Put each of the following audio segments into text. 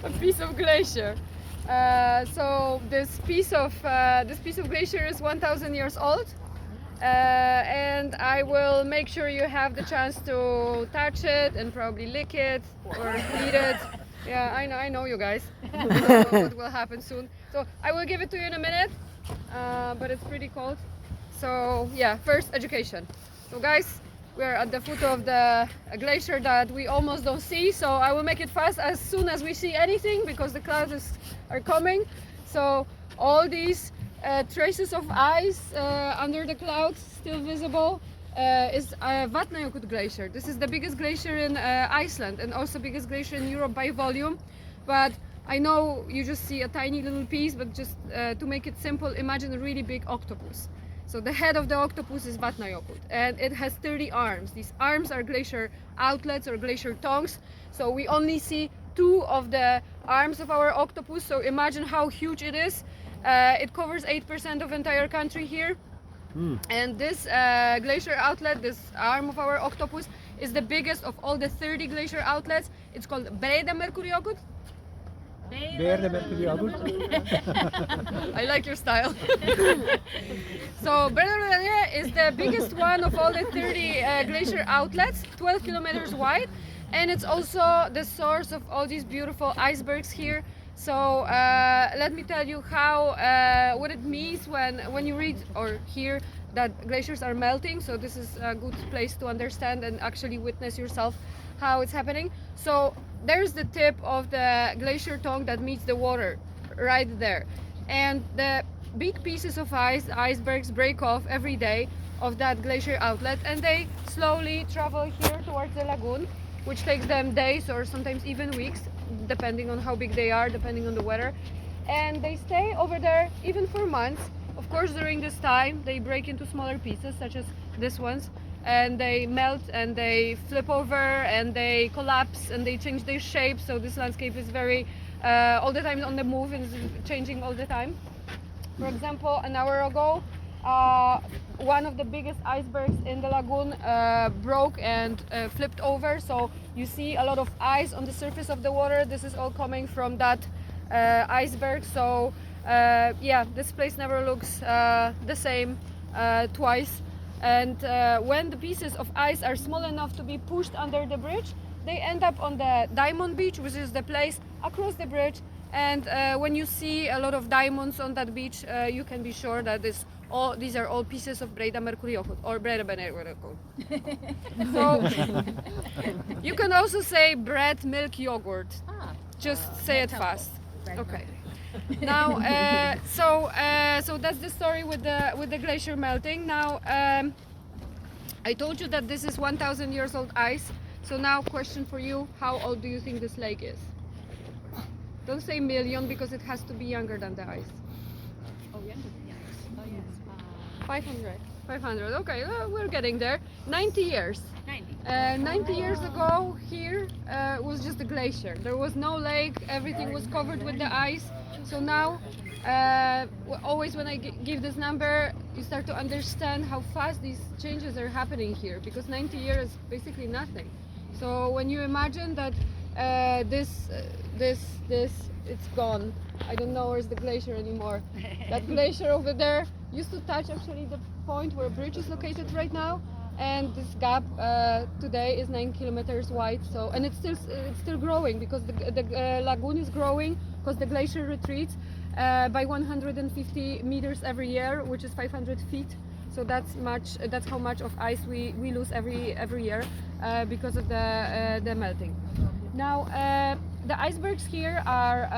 a piece of glacier. So this piece of glacier is 1,000 years old, and I will make sure you have the chance to touch it and probably lick it or eat it. Yeah, I know you guys. I don't know what will happen soon. So I will give it to you in a minute, but it's pretty cold. So yeah, first education. So guys, we're at the foot of the glacier that we almost don't see. So I will make it fast as soon as we see anything because the clouds are coming. So all these traces of ice under the clouds still visible is Vatnajökull Glacier. This is the biggest glacier in Iceland and also biggest glacier in Europe by volume. But I know you just see a tiny little piece, but just to make it simple, imagine a really big octopus. So the head of the octopus is Vatnajökull, and it has 30 arms. These arms are glacier outlets or glacier tongues. So we only see 2 of the arms of our octopus. So imagine how huge it is. It covers 8% of entire country here. And this glacier outlet, this arm of our octopus, is the biggest of all the 30 glacier outlets. It's called Breiðamerkurjökull. I like your style. So Breiðamerkurjökull is the biggest one of all the 30 glacier outlets, 12 kilometers wide, and it's also the source of all these beautiful icebergs here. So let me tell you how what it means when you read or hear that glaciers are melting. So this is a good place to understand and actually witness yourself how it's happening. So there's the tip of the glacier tongue that meets the water right there, and the big pieces of ice, icebergs, break off every day of that glacier outlet, and they slowly travel here towards the lagoon, which takes them days or sometimes even weeks, depending on how big they are, depending on the weather. And they stay over there even for months. Of course, during this time, they break into smaller pieces, such as this ones, and they melt and they flip over and they collapse and they change their shape. So this landscape is very, all the time on the move and is changing all the time. For example, an hour ago, one of the biggest icebergs in the lagoon broke and flipped over. So you see a lot of ice on the surface of the water. This is all coming from that iceberg. So yeah, this place never looks the same twice. And when the pieces of ice are small enough to be pushed under the bridge, they end up on the Diamond Beach, which is the place across the bridge. And when you see a lot of diamonds on that beach, you can be sure that these are all pieces of Breiðamerkurjökull or Breiðamerkurjökull. So you can also say bread, milk, yogurt. Just say it fast. Okay. Now, so that's the story with the glacier melting. Now, I told you that this is 1,000 years old ice. So now, question for you: how old do you think this lake is? Don't say million because it has to be younger than the ice. Oh, younger than the ice. Oh, yes. 500. 500. Okay, we're getting there. 90 years. 90. 90 years ago, here was just a glacier. There was no lake. Everything was covered with the ice. So now, always when I give this number, you start to understand how fast these changes are happening here, because 90 years is basically nothing. So when you imagine that this, it's gone. I don't know where's the glacier anymore. That glacier over there used to touch actually the point where a bridge is located right now, and this gap today is 9 kilometers wide. So, and it's still growing because the lagoon is growing because the glacier retreats by 150 meters every year, which is 500 feet. So that's how much of ice we lose every year because of the melting. Now the icebergs here are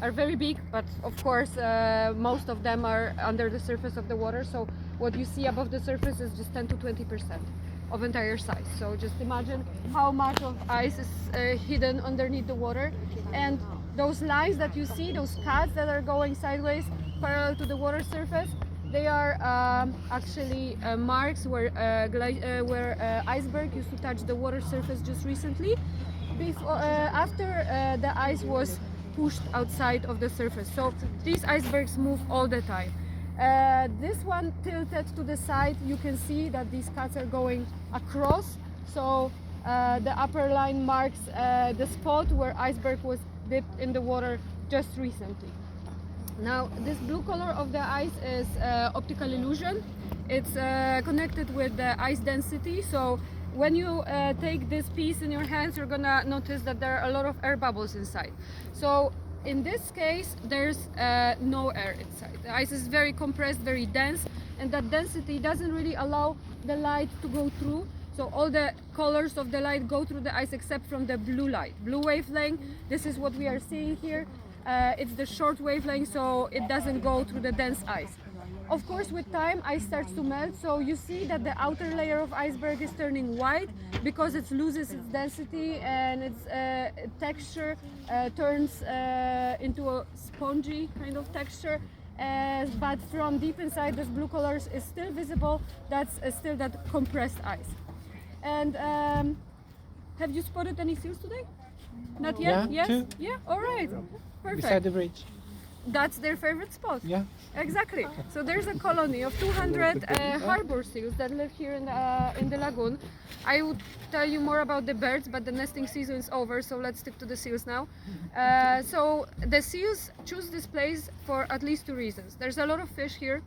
are very big, but of course most of them are under the surface of the water. So what you see above the surface is just 10 to 20% of entire size. So just imagine how much of ice is hidden underneath the water. And those lines that you see, those cuts that are going sideways parallel to the water surface, they are actually marks where iceberg used to touch the water surface just recently, after the ice was pushed outside of the surface. So these icebergs move all the time. This one tilted to the side, you can see that these cuts are going across. So The upper line marks the spot where iceberg was dipped in the water just recently. Now, this blue color of the ice is optical illusion. It's connected with the ice density. So when you take this piece in your hands, you're gonna notice that there are a lot of air bubbles inside. So in this case, there's no air inside. The ice is very compressed, very dense, and that density doesn't really allow the light to go through. So all the colors of the light go through the ice except from the blue light. Blue wavelength, this is what we are seeing here. It's the short wavelength, so it doesn't go through the dense ice. Of course, with time, ice starts to melt, so you see that the outer layer of iceberg is turning white because it loses its density and its texture turns into a spongy kind of texture. But from deep inside, this blue color is still visible. That's still that compressed ice. And have you spotted any seals today? Not yet? Yeah, Yes? two. Yeah? All right. Perfect. Beside the bridge. That's their favorite spot. Yeah. Exactly. So there's a colony of 200 harbor seals that live here in the lagoon. I would tell you more about the birds, but the nesting season is over, so let's stick to the seals now. So the seals choose this place for at least two reasons. There's a lot of fish here.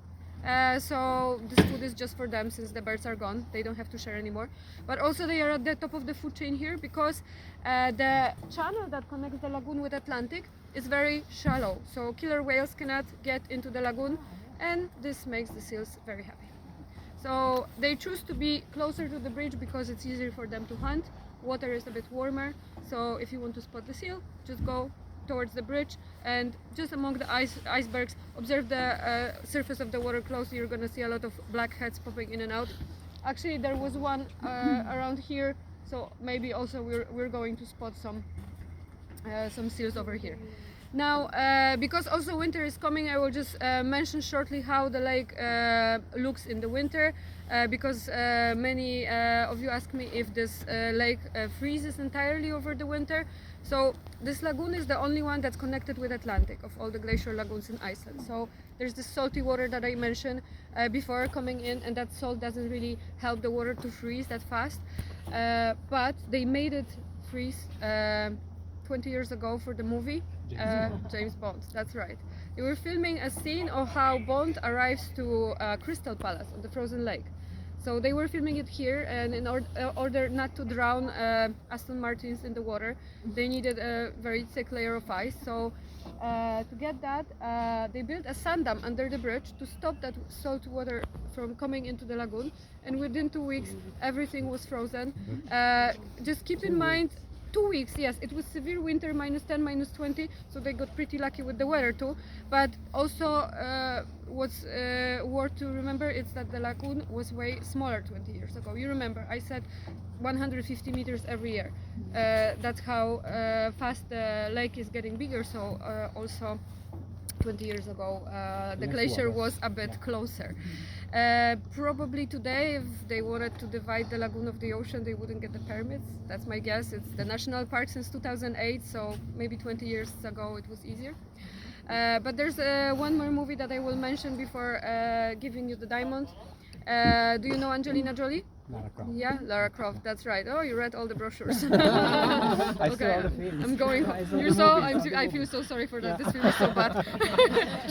So this food is just for them since the birds are gone. They don't have to share anymore. But also they are at the top of the food chain here because the channel that connects the lagoon with Atlantic is very shallow. So killer whales cannot get into the lagoon, and this makes the seals very happy. So they choose to be closer to the bridge because it's easier for them to hunt. Water is a bit warmer. So if you want to spot the seal, just go towards the bridge and just among the icebergs, observe the surface of the water closely. You're gonna see a lot of black heads popping in and out. Actually, there was one around here, so maybe also we're going to spot some seals over here. Now, because also winter is coming, I will just mention shortly how the lake looks in the winter, because many of you ask me if this lake freezes entirely over the winter. So this lagoon is the only one that's connected with Atlantic of all the glacier lagoons in Iceland. So there's this salty water that I mentioned before coming in, and that salt doesn't really help the water to freeze that fast. But they made it freeze 20 years ago for the movie James Bond. That's right. They were filming a scene of how Bond arrives to Crystal Palace on the frozen lake. So they were filming it here, and in order not to drown Aston Martins in the water, they needed a very thick layer of ice. So to get that, they built a sand dam under the bridge to stop that salt water from coming into the lagoon. And within 2 weeks, everything was frozen. Just keep in mind, 2 weeks, yes, it was severe winter, -10, -20, so they got pretty lucky with the weather too. But also what's worth to remember is that the lagoon was way smaller 20 years ago. You remember, I said 150 meters every year. That's how fast the lake is getting bigger, so also 20 years ago the glacier was a bit closer. Probably today, if they wanted to divide the lagoon of the ocean, they wouldn't get the permits. That's my guess. It's the national park since 2008, so maybe 20 years ago it was easier. But there's one more movie that I will mention before giving you the diamond. Do you know Angelina Jolie? Lara Croft. Yeah, Lara Croft, that's right. Oh, you read all the brochures. I saw all the films. I'm going I saw home. the movies. I feel so sorry for that. This film is so bad.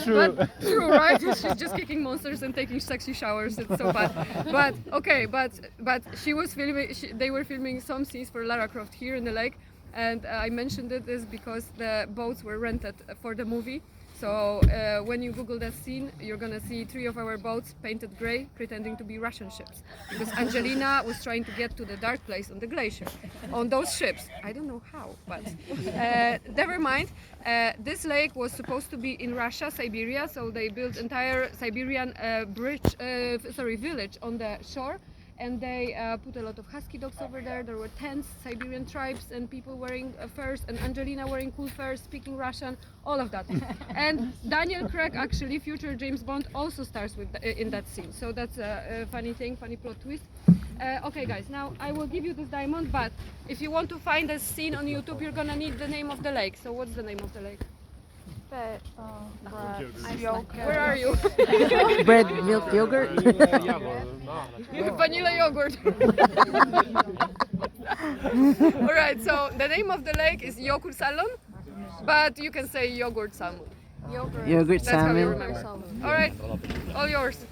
True. But true, right? She's just kicking monsters and taking sexy showers. It's so bad. But okay, but she was filming. They were filming some scenes for Lara Croft here in the lake, and I mentioned it is because the boats were rented for the movie. So when you Google that scene, you're gonna see 3 of our boats painted gray, pretending to be Russian ships. Because Angelina was trying to get to the dark place on the glacier, on those ships. I don't know how, but never mind. This lake was supposed to be in Russia, Siberia, so they built entire Siberian village on the shore. And they put a lot of husky dogs over there. There were tents, Siberian tribes, and people wearing furs, and Angelina wearing cool furs, speaking Russian, all of that. And Daniel Craig, actually, future James Bond, also stars with in that scene. So that's a funny thing, funny plot twist. Okay, guys, now I will give you this diamond, but if you want to find a scene on YouTube, you're gonna need the name of the lake. So what's the name of the lake? Where are you? Bread, milk, yogurt. Vanilla yogurt. All right, so the name of the lake is Yogurt Salon, but you can say yogurt salmon. Yogurt That's how you salmon. remember. All right, all yours.